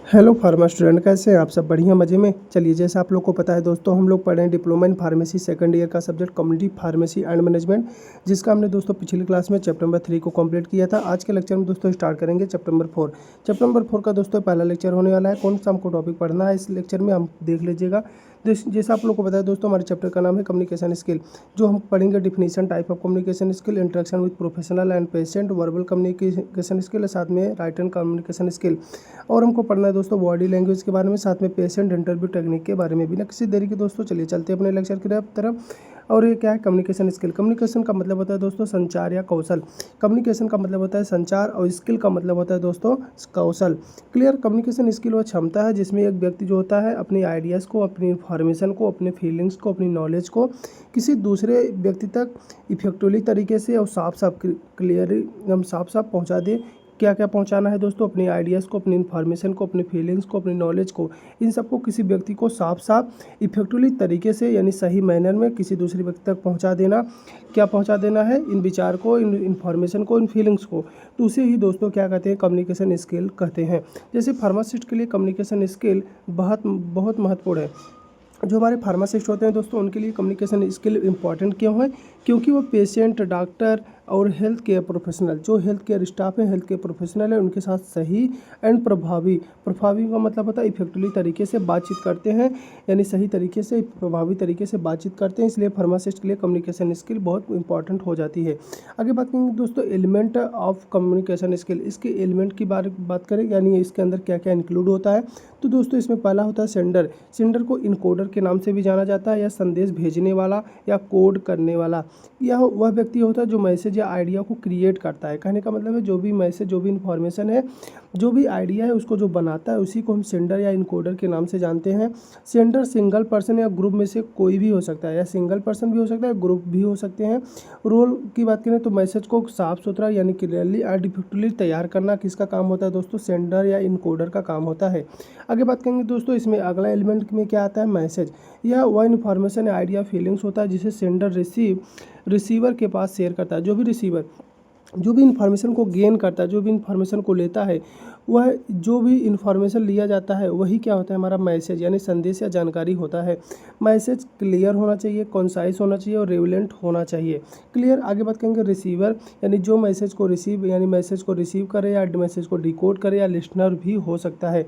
Hello pharma student, कैसे हैं आप सब? बढ़िया मज़े में। चलिए, जैसे आप लोग को पता है दोस्तों, हम लोग पढ़ रहे हैं diploma in pharmacy second year का subject community pharmacy and management, जिसका हमने दोस्तों पिछली क्लास में चैप्टर नंबर 3 को कंप्लीट किया था। आज के लेक्चर में दोस्तों स्टार्ट करेंगे चैप्टर नंबर 4। चैप्टर नंबर 4 का दोस्तों पहला लेक्चर होने वाला है। कौन सा हमको टॉपिक पढ़ना है इस लेक्चर में हम देख लीजिएगा। जैसा आप लोग को पता है दोस्तों, हमारे चैप्टर का नाम है कम्युनिकेशन स्किल। जो हम पढ़ेंगे definition, type of communication skill, interaction with professional and patient, verbal communication skill, साथ में राइटन कम्युनिकेशन स्किल। और हमको पढ़ना है दोस्तों बॉडी लैंग्वेज के बारे में, साथ में पेशेंट इंटरव्यू टेक्निक के बारे में। बिना किसी देरी के दोस्तों चलिए चलते हैं अपने लेक्चर की तरफ। और ये क्या है? Communication skill. कम्युनिकेशन का मतलब होता है दोस्तों संचार या कौशल। कम्युनिकेशन का मतलब होता है संचार और स्किल का मतलब होता है दोस्तों कौशल। क्लियर? कम्युनिकेशन स्किल वो क्षमता है जिसमें एक व्यक्ति जो होता है अपनी आइडियाज़ को, अपनी इन्फॉर्मेशन को, अपने फीलिंग्स को, अपनी नॉलेज को किसी दूसरे व्यक्ति तक इफेक्टिवली तरीके से और साफ साफ पहुँचा दे। क्या क्या पहुंचाना है दोस्तों? अपनी आइडियाज़ को, अपनी इन्फॉर्मेशन को, अपनी फीलिंग्स को, अपनी नॉलेज को, इन सबको किसी व्यक्ति को साफ इफेक्टिवली तरीके से यानी सही मैनर में किसी दूसरे व्यक्ति तक पहुंचा देना। क्या पहुंचा देना है? इन विचार को, इन इन्फॉर्मेशन को, इन फीलिंग्स को। तो उसे ही दोस्तों क्या कहते हैं? कम्युनिकेशन स्किल कहते हैं। जैसे फार्मासिस्ट के लिए कम्युनिकेशन स्किल बहुत महत्वपूर्ण है। जो हमारे फार्मासिस्ट होते हैं दोस्तों, उनके लिए कम्युनिकेशन स्किल इंपॉर्टेंट क्यों है? क्योंकि वो पेशेंट, डॉक्टर और हेल्थ केयर प्रोफेशनल, जो हेल्थ केयर स्टाफ है, हेल्थ केयर प्रोफेशनल है, उनके साथ सही एंड प्रभावी का मतलब होता है इफेक्टिवली तरीके से बातचीत करते हैं, यानी सही तरीके से, प्रभावी तरीके से बातचीत करते हैं। इसलिए फार्मासिस्ट के लिए कम्युनिकेशन स्किल बहुत इंपॉर्टेंट हो जाती है। आगे बात करेंगे दोस्तों एलिमेंट ऑफ कम्युनिकेशन स्किल। इसके एलिमेंट की बात करें, यानी इसके अंदर क्या क्या इंक्लूड होता है, तो दोस्तों इसमें पहला होता है सेंडर। सेंडर को इनकोडर के नाम से भी जाना जाता है, या संदेश भेजने वाला या कोड करने वाला। यह वह व्यक्ति होता है जो मैसेज या आइडिया को क्रिएट करता है। कहने का मतलब है जो भी मैसेज, जो भी इन्फॉर्मेशन है, जो भी आइडिया है, उसको जो बनाता है उसी को हम सेंडर या इनकोडर के नाम से जानते हैं। सेंडर सिंगल पर्सन या ग्रुप में से कोई भी हो सकता है, या सिंगल पर्सन भी हो सकता है, ग्रुप भी हो सकते हैं। रोल की बात करें तो मैसेज को साफ सुथरा यानी क्लियरली एंड इफेक्टिवली तैयार करना किसका काम होता है दोस्तों? सेंडर या इनकोडर का काम होता है। आगे बात करेंगे दोस्तों, इसमें अगला एलिमेंट में क्या आता है? मैसेज। यह वह इन्फॉर्मेशन, आइडिया, फीलिंग्स होता है जिसे सेंडर रिसीवर के पास शेयर करता है। जो भी रिसीवर जो भी इन्फॉर्मेशन को गेन करता है, जो भी इन्फॉर्मेशन को लेता है, वह जो भी इन्फॉर्मेशन लिया जाता है वही क्या होता है? हमारा मैसेज यानी संदेश या जानकारी होता है। मैसेज क्लियर होना चाहिए, कॉन्साइज होना चाहिए और रेलेवेंट होना चाहिए। क्लियर? आगे बात करेंगे रिसीवर, यानी जो मैसेज को रिसीव करे या मैसेज को डिकोड करे, या लिसनर भी हो सकता है।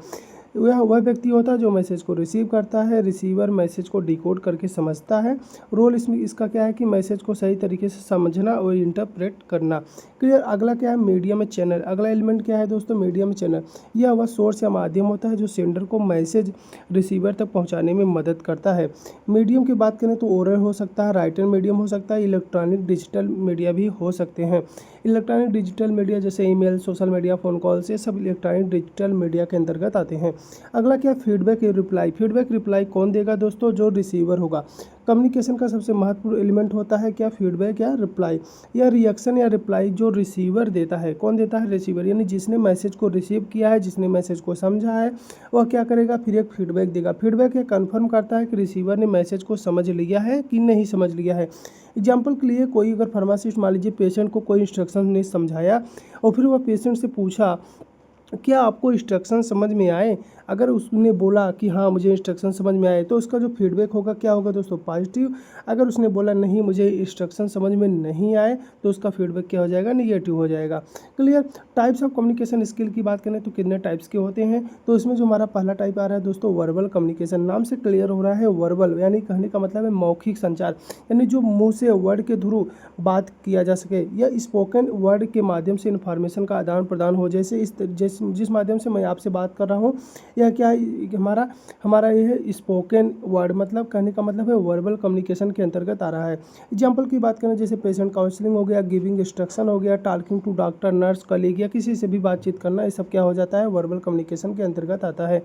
वह व्यक्ति होता है जो मैसेज को रिसीव करता है। रिसीवर मैसेज को डिकोड करके समझता है। रोल इसका क्या है कि मैसेज को सही तरीके से समझना और इंटरप्रेट करना। क्लियर? अगला क्या है? Medium channel. अगला एलिमेंट क्या है दोस्तों? Medium channel. यह वह सोर्स या माध्यम होता है जो सेंडर को मैसेज रिसीवर तक पहुँचाने में मदद करता है। मीडियम की बात करें तो ओरल हो सकता है, राइटन मीडियम हो सकता है, इलेक्ट्रॉनिक डिजिटल मीडिया भी हो सकते हैं। इलेक्ट्रॉनिक डिजिटल मीडिया जैसे email, social media, phone calls, ये सब इलेक्ट्रॉनिक डिजिटल मीडिया के अंतर्गत आते हैं। अगला क्या? Feedback reply. फीडबैक रिप्लाई कौन देगा दोस्तों? जो रिसीवर होगा। कम्युनिकेशन का सबसे महत्वपूर्ण एलिमेंट होता है क्या? फीडबैक या रिप्लाई। या रिएक्शन या रिप्लाई जो रिसीवर देता है। कौन देता है? रिसीवर, यानी जिसने मैसेज को रिसीव किया है, जिसने मैसेज को समझा है, वह क्या करेगा? फिर एक फीडबैक देगा। फीडबैक ये कन्फर्म करता है कि रिसीवर ने मैसेज को समझ लिया है कि नहीं समझ लिया है। एग्जाम्पल के लिए, कोई अगर फार्मासिस्ट मान लीजिए पेशेंट को कोई इंस्ट्रक्शन नहीं समझाया और फिर वह पेशेंट से पूछा क्या आपको इंस्ट्रक्शन समझ में आए? अगर उसने बोला कि हाँ मुझे इंस्ट्रक्शन समझ में आए, तो उसका जो फीडबैक होगा क्या होगा दोस्तों? पॉजिटिव। अगर उसने बोला नहीं मुझे इंस्ट्रक्शन समझ में नहीं आए, तो उसका फीडबैक क्या हो जाएगा? निगेटिव हो जाएगा। Clear? Types of communication skill की बात करें तो कितने टाइप्स के होते हैं? तो इसमें जो हमारा पहला टाइप आ रहा है दोस्तों वर्बल कम्युनिकेशन। नाम से क्लियर हो रहा है वर्बल, यानी कहने का मतलब है मौखिक संचार, यानी जो मुँह से वर्ड के थ्रू बात किया जा सके, या स्पोकन वर्ड के माध्यम से इन्फॉर्मेशन का आदान प्रदान हो। जैसे जिस माध्यम से मैं आपसे बात कर रहा हूँ, यह क्या है? हमारा ये है स्पोकन वर्ड, मतलब कहने का मतलब है वर्बल कम्युनिकेशन के अंतर्गत आ रहा है। एग्जाम्पल की बात करें जैसे पेशेंट काउंसलिंग हो गया, गिविंग इंस्ट्रक्शन हो गया, talking to doctor, nurse, colleague, या किसी से भी बातचीत करना, ये सब क्या हो जाता है? वर्बल कम्युनिकेशन के अंतर्गत आता है।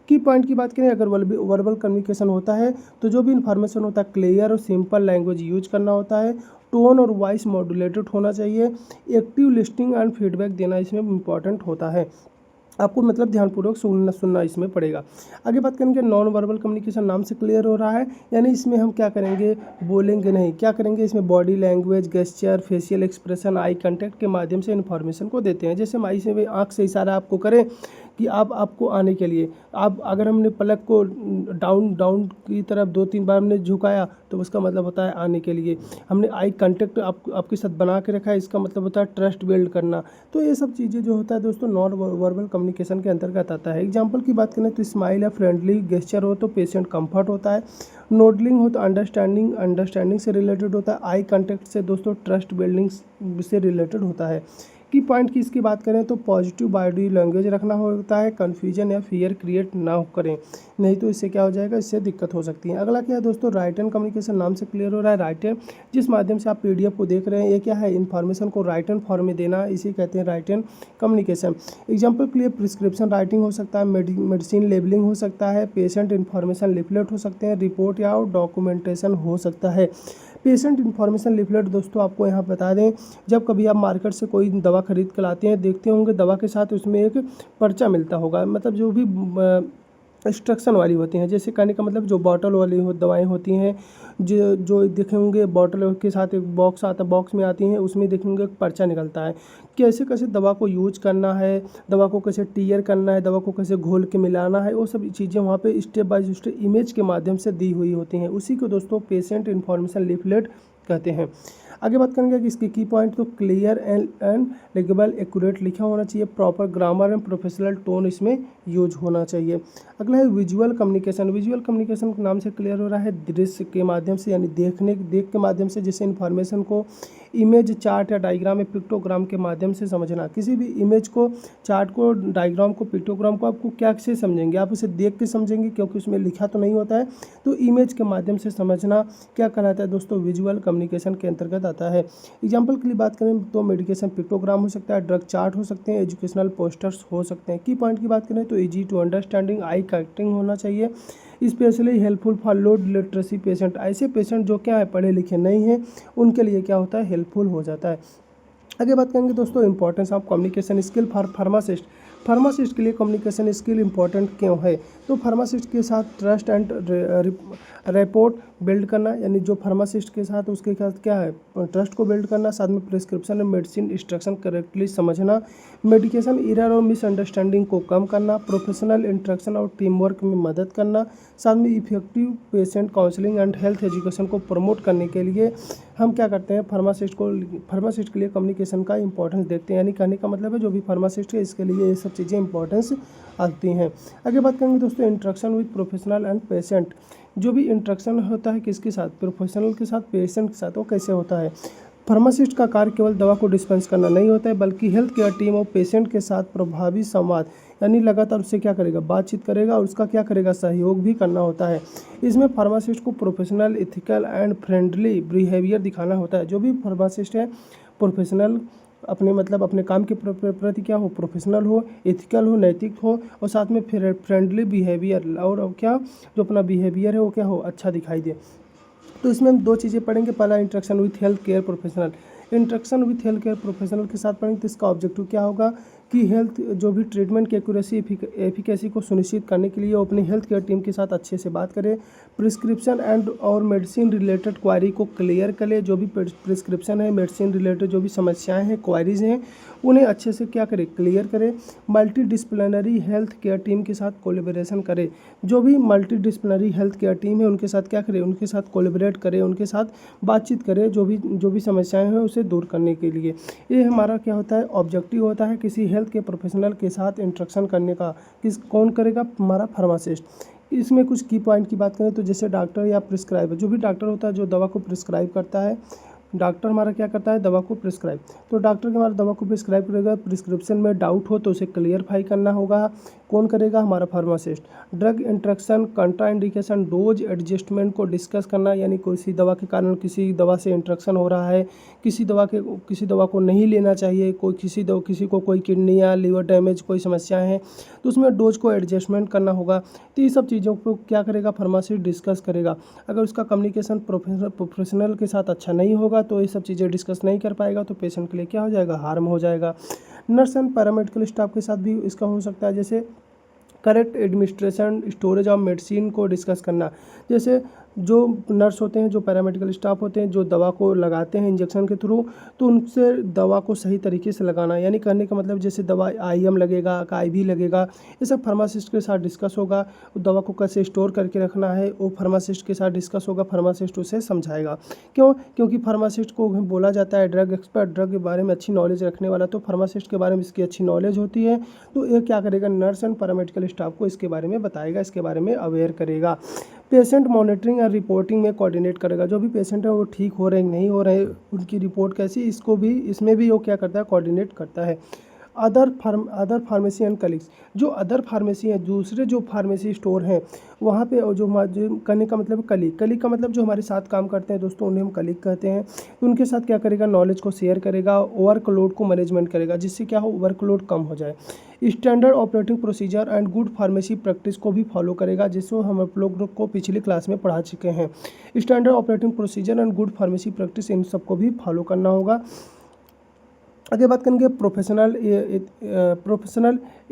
की पॉइंट की बात करें, अगर वर्बल कम्युनिकेशन होता है तो जो भी इन्फॉर्मेशन होता है क्लियर और सिंपल लैंग्वेज यूज करना होता है। टोन और वॉइस मॉड्यूलेटेड होना चाहिए। एक्टिव लिस्टिंग एंड फीडबैक देना इसमें इंपॉर्टेंट होता है। आपको मतलब ध्यानपूर्वक सुनना इसमें पड़ेगा। आगे बात करेंगे नॉन वर्बल कम्युनिकेशन, नाम से क्लियर हो रहा है, यानी इसमें हम क्या करेंगे, बोलेंगे नहीं, क्या करेंगे, इसमें body language, gesture, facial expression, eye contact के माध्यम से इन्फॉर्मेशन को देते हैं। जैसे हम आई से आँख से इशारा आपको करें कि आपको आने के लिए, आप अगर हमने पलक को डाउन की तरफ 2-3 बार हमने झुकाया तो उसका मतलब होता है आने के लिए। हमने आई कांटेक्ट आपके साथ बना के रखा है, इसका मतलब होता है ट्रस्ट बिल्ड करना। तो ये सब चीज़ें जो होता है दोस्तों नॉन वर्बल कम्युनिकेशन के अंतर्गत आता है। एग्जाम्पल की बात करें तो स्माइल या फ्रेंडली गेस्चर हो तो पेशेंट कंफर्ट होता है, नोडलिंग हो तो अंडरस्टैंडिंग से रिलेटेड होता है, आई कांटेक्ट से दोस्तों ट्रस्ट बिल्डिंग से रिलेटेड होता है। की पॉइंट की इसकी बात करें तो पॉजिटिव बॉडी लैंग्वेज रखना होता है, कन्फ्यूजन या फियर क्रिएट ना करें, नहीं तो इससे क्या हो जाएगा, इससे दिक्कत हो सकती है। अगला क्या है दोस्तों, राइट एंड कम्युनिकेशन, नाम से क्लियर हो रहा है। राइट एंड जिस माध्यम से आप PDF को देख रहे हैं, ये क्या है, इन्फॉर्मेशन को राइट एंड फॉर्म में देना, इसी कहते हैं राइट एंड कम्युनिकेशन। एग्जाम्पल के लिए प्रिस्क्रिप्शन राइटिंग हो सकता है, मेडिसिन लेबलिंग हो सकता है, पेशेंट इन्फॉर्मेशन लिफलेट हो सकते हैं, रिपोर्ट या डॉक्यूमेंटेशन हो सकता है। पेशेंट इन्फॉर्मेशन लिफलेट दोस्तों आपको यहाँ बता दें, जब कभी आप मार्केट से कोई दवा खरीद कर लाते हैं, देखते होंगे दवा के साथ उसमें एक पर्चा मिलता होगा, मतलब जो भी इंस्ट्रक्शन वाली होती हैं, जैसे कहने का मतलब जो बॉटल वाली दवाएं होती हैं, जो देखे होंगे बॉटल के साथ एक बॉक्स आता, बॉक्स में आती हैं, उसमें देखेंगे एक पर्चा निकलता है, कैसे कैसे दवा को यूज करना है, दवा को कैसे टीयर करना है, दवा को कैसे घोल के मिलाना है, वो सब चीज़ें वहाँ पे स्टेप बाय स्टेप इमेज के माध्यम से दी हुई होती हैं। उसी को दोस्तों पेशेंट इन्फॉर्मेशन लिफलेट कहते हैं। आगे बात करेंगे कि इसके की पॉइंट तो क्लियर एंड लीगेबल एक्यूरेट लिखा होना चाहिए, proper grammar and professional tone इसमें यूज होना चाहिए। अगला है विजुअल कम्युनिकेशन। विजुअल कम्युनिकेशन के नाम से क्लियर हो रहा है, दृश्य के माध्यम से, यानी देख के माध्यम से जैसे इन्फॉर्मेशन को इमेज, चार्ट या डायग्राम या पिक्टोग्राम के माध्यम से समझना। किसी भी इमेज को, चार्ट को, डायग्राम को, पिक्टोग्राम को आपको क्या से समझेंगे, आप उसे देख के समझेंगे क्योंकि उसमें लिखा तो नहीं होता है, तो इमेज के माध्यम से समझना क्या कहलाता है दोस्तों, विजुअल कम्युनिकेशन के अंतर्गत आता है। एग्जाम्पल के लिए बात करें तो मेडिकेशन पिक्टोग्राम हो सकता है, ड्रग चार्ट हो सकते हैं, एजुकेशनल पोस्टर्स हो सकते हैं। की पॉइंट की बात करें तो easy to understanding, eye connecting होना चाहिए, specially helpful for low literacy patient. ऐसे पेशेंट जो क्या है पढ़े लिखे नहीं हैं, उनके लिए क्या होता है, हेल्पफुल हो जाता है। आगे बात करेंगे दोस्तों importance of communication skill for pharmacist. Pharmacist के लिए कम्युनिकेशन स्किल इंपॉर्टेंट क्यों है, तो फार्मासिस्ट के साथ ट्रस्ट एंड रिपोर्ट बिल्ड करना, यानी जो फार्मासिस्ट के साथ उसके साथ क्या है, ट्रस्ट को बिल्ड करना, साथ में prescription and medicine instruction correctly समझना, मेडिकेशन एरर और मिसअंडरस्टैंडिंग को कम करना, प्रोफेशनल इंटरेक्शन और टीम वर्क में मदद करना, साथ में effective patient counselling and health education को प्रमोट करने के लिए हम क्या करते हैं, फार्मासिस्ट के लिए कम्युनिकेशन का इंपॉर्टेंस देखते हैं। यानी कहने का मतलब है जो भी फार्मासिस्ट है इसके लिए ये सब चीज़ें इंपॉर्टेंस आती हैं। आगे बात करेंगे दोस्तों interaction with professional and patient. जो भी इंटरेक्शन होता है किसके साथ, प्रोफेशनल के साथ, पेशेंट के साथ, वो कैसे होता है। फार्मासिस्ट का कार्य केवल दवा को डिस्पेंस करना नहीं होता है, बल्कि हेल्थ केयर टीम और पेशेंट के साथ प्रभावी संवाद, यानी लगातार उससे क्या करेगा, बातचीत करेगा और उसका क्या करेगा, सहयोग भी करना होता है। इसमें फार्मासिस्ट को professional, ethical and friendly behaviour दिखाना होता है। जो भी फार्मासिस्ट है प्रोफेशनल, अपने काम के प्रति क्या हो, प्रोफेशनल हो, एथिकल हो, नैतिक हो, और साथ में फिर फ्रेंडली बिहेवियर, और क्या जो अपना बिहेवियर है वो क्या हो, अच्छा दिखाई दे। तो इसमें हम दो चीज़ें पढ़ेंगे, पहला interaction with health care professional. Interaction with health care professional के साथ पढ़ेंगे तो इसका ऑब्जेक्टिव क्या होगा कि हेल्थ जो भी ट्रीटमेंट की एक्यूरेसी, एफिकेसी को सुनिश्चित करने के लिए वो अपनी हेल्थ केयर टीम के साथ अच्छे से बात करें, प्रिस्क्रिप्शन एंड और मेडिसिन रिलेटेड क्वारी को क्लियर करें। जो भी प्रिस्क्रिप्शन है, मेडिसिन रिलेटेड जो भी समस्याएं हैं, क्वारीज हैं, उन्हें अच्छे से क्या करें, क्लियर करें। Multi disciplinary health care team के साथ कोलेबोरेशन करें। जो भी multi disciplinary health care team है उनके साथ क्या करें, उनके साथ कोलेबोरेट करें, उनके साथ बातचीत करें, जो भी समस्याएं हैं उसे दूर करने के लिए। ये हमारा क्या होता है, ऑब्जेक्टिव होता है किसी हेल्थ के प्रोफेशनल के साथ इंटरेक्शन करने का। कौन करेगा, हमारा फार्मासिस्ट। इसमें कुछ की पॉइंट की बात करें तो जैसे डॉक्टर या प्रिस्क्राइबर, जो भी डॉक्टर होता है जो दवा को प्रिस्क्राइब करता है, डॉक्टर हमारा क्या करता है, दवा को प्रिस्क्राइब, तो डॉक्टर के हमारा दवा को प्रिस्क्राइब करेगा। प्रिस्क्रिप्शन में डाउट हो तो उसे क्लियरफाई करना होगा, कौन करेगा, हमारा pharmacist. Drug interaction, contraindication, dose adjustment को डिस्कस करना, यानी किसी दवा के कारण किसी दवा से इंट्रैक्शन हो रहा है, किसी दवा को नहीं लेना चाहिए, किसी को कोई किडनी या लीवर डैमेज कोई समस्याएं हैं तो उसमें डोज को एडजस्टमेंट करना होगा। तो ये सब चीज़ों को क्या करेगा, फार्मासिस्ट डिस्कस करेगा। अगर उसका कम्युनिकेशन प्रोफेशनल के साथ अच्छा नहीं होगा होगा तो ये सब चीज़ें डिस्कस नहीं कर पाएगा, तो पेशेंट के लिए क्या हो जाएगा, हार्म हो जाएगा। नर्स एंड पैरामेडिकल स्टाफ के साथ भी इसका हो सकता है, जैसे correct administration storage of medicine को डिस्कस करना। जैसे जो नर्स होते हैं, जो पैरामेडिकल स्टाफ होते हैं, जो दवा को लगाते हैं इंजेक्शन के थ्रू, तो उनसे दवा को सही तरीके से लगाना, यानी कहने का मतलब जैसे दवा IM लगेगा, IV लगेगा, ये सब फार्मासिस्ट के साथ डिस्कस होगा। दवा को कैसे स्टोर करके रखना है वो फार्मासिस्ट के साथ डिस्कस होगा, फार्मासिस्ट उसे समझाएगा। क्योंकि फार्मासिस्ट को बोला जाता है ड्रग एक्सपर्ट, ड्रग के बारे में अच्छी नॉलेज रखने वाला, तो फार्मासिस्ट के बारे में इसकी अच्छी नॉलेज होती है, तो ये क्या करेगा, नर्स एंड पैरामेडिकल स्टाफ को इसके बारे में बताएगा, इसके बारे में अवेयर करेगा। पेशेंट मॉनिटरिंग और रिपोर्टिंग में कोऑर्डिनेट करेगा, जो भी पेशेंट है वो ठीक हो रहे हैं नहीं हो रहे, उनकी रिपोर्ट कैसी, इसमें भी वो क्या करता है, कोऑर्डिनेट करता है। अदर फार्मेसी एंड कलीग्स, जो अदर फार्मेसी हैं, दूसरे जो फार्मेसी स्टोर हैं, वहाँ पे जो करने का मतलब कलीग का मतलब जो हमारे साथ काम करते हैं दोस्तों, उन्हें हम कलीग कहते हैं। तो उनके साथ क्या करेगा, नॉलेज को शेयर करेगा, वर्कलोड को मैनेजमेंट करेगा, जिससे क्या हो, वर्कलोड कम हो जाए। Standard operating procedure and good pharmacy practice को भी फॉलो करेगा, जिसको हम आप लोग को पिछली क्लास में पढ़ा चुके हैं। Standard operating procedure and good pharmacy practice, इन सबको भी फॉलो करना होगा। आगे बात करेंगे प्रोफेशनल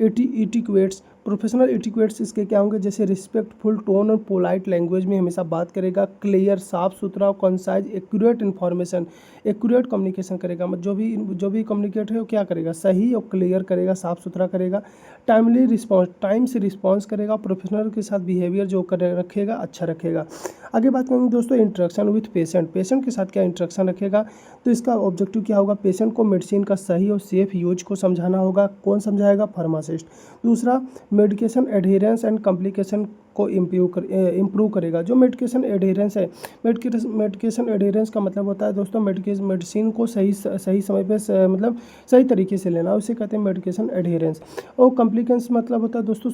एटिक्वेट्स। प्रोफेशनल एटिक्वेट्स इसके क्या होंगे, जैसे रिस्पेक्टफुल टोन और पोलाइट लैंग्वेज में हमेशा बात करेगा, क्लियर साफ सुथरा, concise, accurate information, accurate communication करेगा, मतलब जो भी कम्युनिकेट है वो क्या करेगा, सही और क्लियर करेगा, साफ सुथरा करेगा। टाइमली रिस्पॉन्स, टाइम से रिस्पॉन्स करेगा। प्रोफेशनल के साथ बिहेवियर जो रखेगा अच्छा रखेगा। आगे बात करेंगे दोस्तों इंटरेक्शन विथ पेशेंट के साथ क्या इंटरेक्शन रखेगा, तो इसका ऑब्जेक्टिव क्या होगा, पेशेंट को मेडिसिन का सही और सेफ यूज को समझाना होगा। कौन समझाएगा, फार्मासिस्ट। दूसरा, मेडिकेशन एडहेरेंस एंड कॉम्प्लिकेशन को इम्प्रूव करेगा। जो मेडिकेशन एडहेरेंस है, मेडिकेशन एडहेरेंस का मतलब होता है दोस्तों मेडिसिन को सही समय पे मतलब सही तरीके से लेना, उसे कहते हैं मेडिकेशन एडहेरेंस। और कॉम्प्लिकेशंस मतलब होता है दोस्तों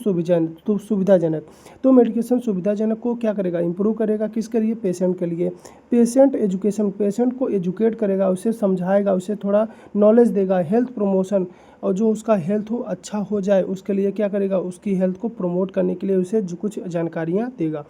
सुविधाजनक। तो मेडिकेशन सुविधाजनक को क्या करेगा, इम्प्रूव करेगा, किसके लिए, पेशेंट के लिए। पेशेंट एजुकेशन, पेशेंट को एजुकेट करेगा, उसे समझाएगा, उसे थोड़ा नॉलेज देगा। हेल्थ प्रमोशन, और जो उसका हेल्थ हो अच्छा हो जाए उसके लिए क्या करेगा, उसकी हेल्थ को प्रमोट करने के लिए उसे जो कुछ जानकारियाँ देगा।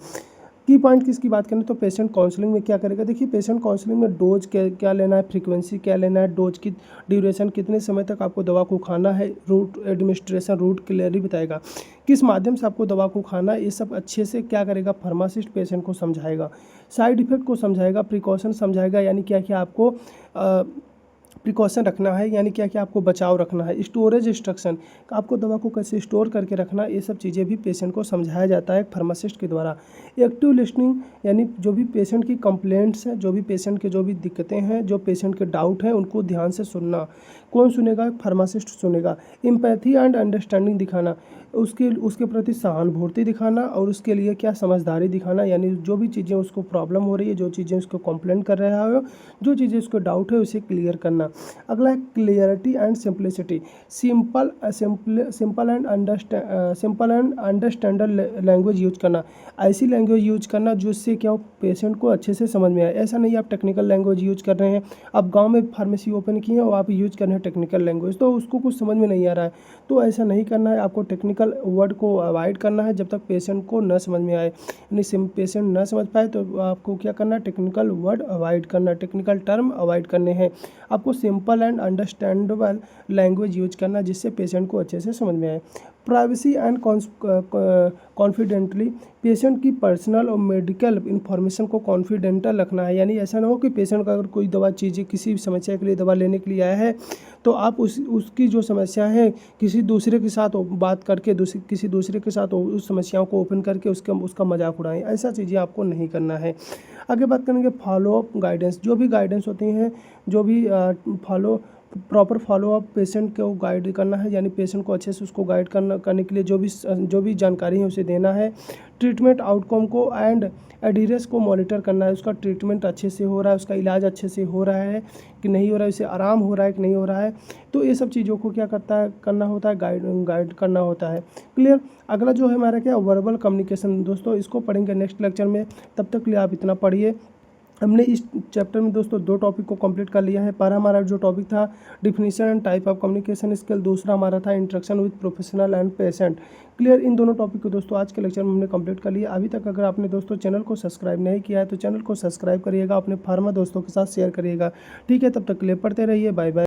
की पॉइंट किसकी बात करें तो पेशेंट काउंसलिंग में क्या करेगा, देखिए पेशेंट काउंसलिंग में डोज क्या लेना है, फ्रीक्वेंसी क्या लेना है, डोज की ड्यूरेशन, कितने समय तक आपको दवा को खाना है, रूट एडमिनिस्ट्रेशन, रूट क्लियरली बताएगा, किस माध्यम से आपको दवा को खाना है, ये सब अच्छे से क्या करेगा, फार्मासिस्ट पेशेंट को समझाएगा। साइड इफेक्ट को समझाएगा, प्रिकॉशन समझाएगा, यानी क्या क्या आपको प्रिकॉशन रखना है, यानी क्या क्या आपको बचाव रखना है। स्टोरेज इंस्ट्रक्शन, आपको दवा को कैसे स्टोर करके रखना, ये सब चीज़ें भी पेशेंट को समझाया जाता है फार्मासिस्ट के द्वारा। एक्टिव लिसनिंग, यानी जो भी पेशेंट की कंप्लेंट्स हैं, जो भी पेशेंट के जो भी दिक्कतें हैं, जो पेशेंट के डाउट हैं, उनको ध्यान से सुनना। कौन सुनेगा, फार्मासिस्ट सुनेगा। एम्पैथी एंड अंडरस्टैंडिंग दिखाना, उसके प्रति सहानुभूति दिखाना और उसके लिए क्या समझदारी दिखाना, यानी जो भी चीज़ें उसको प्रॉब्लम हो रही है, जो चीज़ें उसको कंप्लेंट कर रहा हो, जो चीज़ें उसको डाउट है, उसे क्लियर करना। अगला है clarity and simplicity, simple and understandable language use करना। ऐसी लैंग्वेज यूज करना जिससे क्या हो, पेशेंट को अच्छे से समझ में आए। ऐसा नहीं आप टेक्निकल लैंग्वेज यूज कर रहे हैं, आप गांव में फार्मेसी ओपन किए हैं और आप यूज कर रहे हैं टेक्निकल लैंग्वेज, तो उसको कुछ समझ में नहीं आ रहा है, तो ऐसा नहीं करना है। आपको टेक्निकल वर्ड को अवॉइड करना है जब तक पेशेंट को न समझ में आए, यानी पेशेंट न समझ पाए तो आपको क्या करना है, टेक्निकल वर्ड अवॉइड करना, टेक्निकल टर्म अवॉइड करने हैं। आपको simple and understandable language use करना जिससे पेशेंट को अच्छे से समझ में आए। प्राइवेसी एंड कॉन्फिडेंटली, पेशेंट की पर्सनल और मेडिकल इन्फॉर्मेशन को कॉन्फिडेंटल रखना है, यानी ऐसा ना हो कि पेशेंट का अगर कोई दवा चीज़ें किसी भी समस्या के लिए दवा लेने के लिए आया है तो आप उसकी जो समस्या है किसी दूसरे के साथ बात करके किसी दूसरे के साथ उस समस्याओं को ओपन करके उसका मजाक उड़ाएं, ऐसा चीज़ें आपको नहीं करना है। आगे बात करेंगे फॉलोअप गाइडेंस, जो भी गाइडेंस होती हैं, जो भी प्रॉपर फॉलोअप पेशेंट को गाइड करना है, यानी पेशेंट को अच्छे से उसको गाइड करने के लिए जो भी जानकारी है उसे देना है। ट्रीटमेंट आउटकम को एंड एडहेरेंस को मॉनिटर करना है, उसका ट्रीटमेंट अच्छे से हो रहा है, उसका इलाज अच्छे से हो रहा है कि नहीं हो रहा है, उसे आराम हो रहा है कि नहीं हो रहा है, तो ये सब चीज़ों को क्या करना होता है, गाइड करना होता है। क्लियर। अगला जो है हमारा क्या, वर्बल कम्युनिकेशन, दोस्तों इसको पढ़ेंगे नेक्स्ट लेक्चर में, तब तक के लिए आप इतना पढ़िए। हमने इस चैप्टर में दोस्तों 2 टॉपिक को कंप्लीट कर लिया है। पहला हमारा जो टॉपिक था definition and type of communication skill, दूसरा हमारा था interaction with professional and patient. Clear, इन दोनों टॉपिक को दोस्तों आज के लेक्चर में हमने कंप्लीट कर लिया। अभी तक अगर आपने दोस्तों चैनल को सब्सक्राइब नहीं किया है तो चैनल को सब्सक्राइब करिएगा, अपने फार्मा दोस्तों के साथ शेयर करिएगा। ठीक है, तब तक के लिए पढ़ते रहिए। Bye bye.